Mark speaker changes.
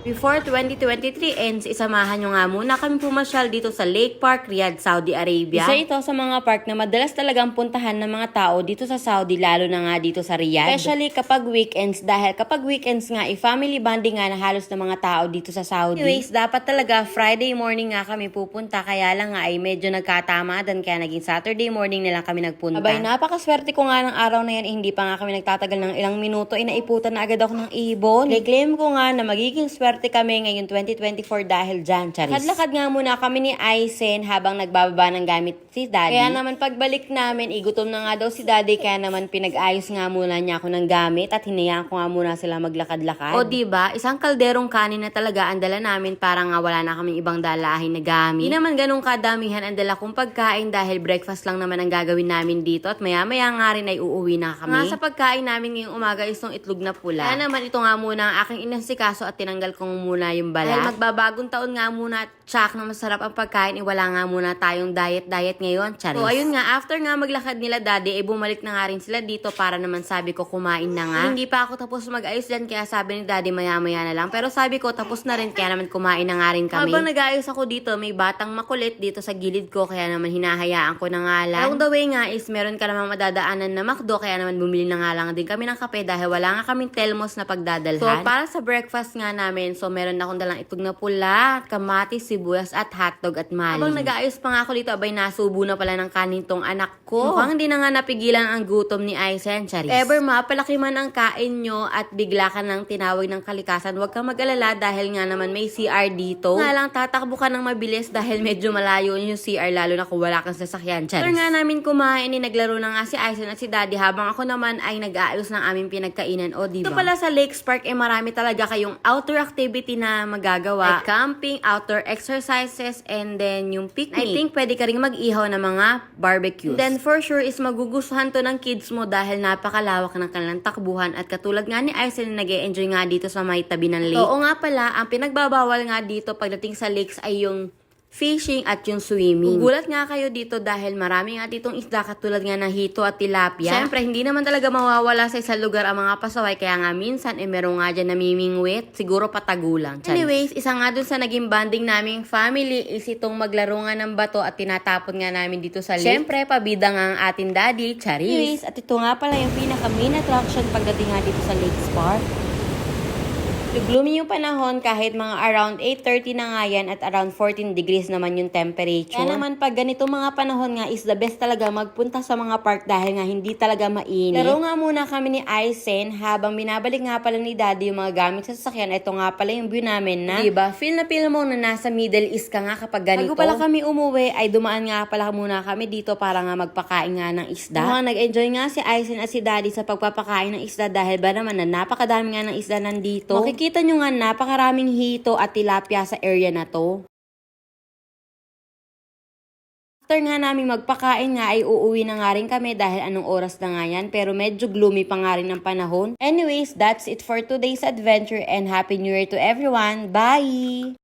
Speaker 1: Before 2023 ends, isamahan nyo nga muna kami pumasyal dito sa Lake Park, Riyadh, Saudi Arabia. Isa ito sa mga park na madalas talagang puntahan ng mga tao dito sa Saudi, lalo na nga dito sa Riyadh. Especially kapag weekends, dahil kapag weekends nga, family bonding nga na halos ng mga tao dito sa Saudi. Anyways, dapat talaga Friday morning nga kami pupunta, kaya lang nga ay medyo nagkatamadan, kaya naging Saturday morning na lang kami nagpunta. Abay, napakaswerte ko nga ng araw na yan, hindi pa nga kami nagtatagal ng ilang minuto, inaiputan na agad ako ng ibon. Claim ko nga na magiging swerte kami ngayon 2024 dahil dyan, charis. Lakad nga muna kami ni Aisen habang nagbababa ng gamit si Daddy. Kaya naman pagbalik namin, igutom na nga daw si Daddy, kaya naman pinag-ayos nga muna niya ako ng gamit at hinayaan ko nga muna sila maglakad-lakad. O diba, isang kalderong kanin na talaga ang dala namin, para nga wala na kaming ibang dalahin na gamit. Hindi naman ganun kadamihan ang dala kong pagkain dahil breakfast lang naman ang gagawin namin dito at maya-maya nga rin ay uuwi na kami. Nga sa pagkain namin ngayong umaga is itong itlog na pula. Kaya naman ito nga muna ang aking inansikaso at tinanggal ko muna yung balat. Dahil magbabagong taon nga muna, tsak na masarap ang pagkain, wala nga muna tayong diet ngayon, charis. So ayun nga, after nga maglakad nila Daddy, bumalik na nga rin sila dito para naman sabi ko kumain na nga. Hindi pa ako tapos mag-ayos dyan, kaya sabi ni Daddy maya-maya na lang. Pero sabi ko tapos na rin, kaya naman kumain na nga rin kami. Habang nag-ayos ako dito, may batang makulit dito sa gilid ko, kaya naman hinahayaan ko na nga lang. Along the way nga is meron ka namang madadaanan na McDo, kaya naman bumili na nga lang din kami ng kape dahil wala nga kaming telmos na pagdadalhan. So para sa breakfast nga namin, so meron akong dalang itlog na pula, kamatis, sibuyas at hotdog at mali. Habang nag-aayos pa nga ako dito, abay nasubo na pala ng kanin tong anak ko. Mukhang hindi na nga napigilan ang gutom ni Aisen, charis. Ever mapalaki man ang kain nyo at bigla ka nang tinawag ng kalikasan, huwag kang mag-alala dahil nga naman may CR dito. Nga lang tatakbo ka ng mabilis dahil medyo malayo yung CR, lalo na kung wala kang sasakyan, charis. Pero nga namin kumain, naglaro na nga si Aisen at si Daddy habang ako naman ay nag-aayos ng aming pinagkainan. O diba? Ito pala sa Lakes Park, marami talaga kayong outdoor activity na magagawa. Like camping, outdoor exercises, and then yung picnic. I think pwede ka rin mag-ihaw ng mga barbecues. And then for sure is magugustuhan to ng kids mo dahil napakalawak ng kanilang takbuhan at katulad nga ni Aisen, nag-e-enjoy nga dito sa may tabi ng lake. Oo nga pala, ang pinagbabawal nga dito pagdating sa lakes ay yung fishing at yung swimming. Gugulat nga kayo dito dahil marami nga ditong isda katulad nga ng hito at tilapia. Siyempre, hindi naman talaga mawawala sa isang lugar ang mga pasaway, kaya nga minsan meron nga dyan namimingwit, siguro patagulang. Anyways, isa nga dun sa naging banding naming family is itong maglaro nga ng bato at tinatapon nga namin dito sa lake. Siyempre, pabida nga ang ating Daddy, charis. Anyways, at ito nga pala yung pinaka main attraction pagdating nga dito sa Lakes Park. Gloomy yung panahon kahit mga around 8:30 na nga yan at around 14 degrees naman yung temperature. Kaya naman pag ganito mga panahon nga is the best talaga magpunta sa mga park dahil nga hindi talaga mainit. Laro nga muna kami ni Aisen habang binabalik nga pala ni Daddy yung mga gamit sa sasakyan. Ito nga pala yung view namin na, diba? Feel na feel mo na nasa Middle East ka nga kapag ganito. Bago pala kami umuwi ay dumaan nga pala muna kami dito para nga magpakain nga ng isda. Mukhang nag-enjoy nga si Aisen at si Daddy sa pagpapakain ng isda dahil ba naman na napakadami nga ng isda nandito. Makikita nyo nga napakaraming hito at tilapia sa area na to. After nga namin magpakain nga ay uuwi na nga rin kami dahil anong oras na nga yan, pero medyo gloomy pa nga rin ang panahon. Anyways, that's it for today's adventure and Happy New Year to everyone. Bye!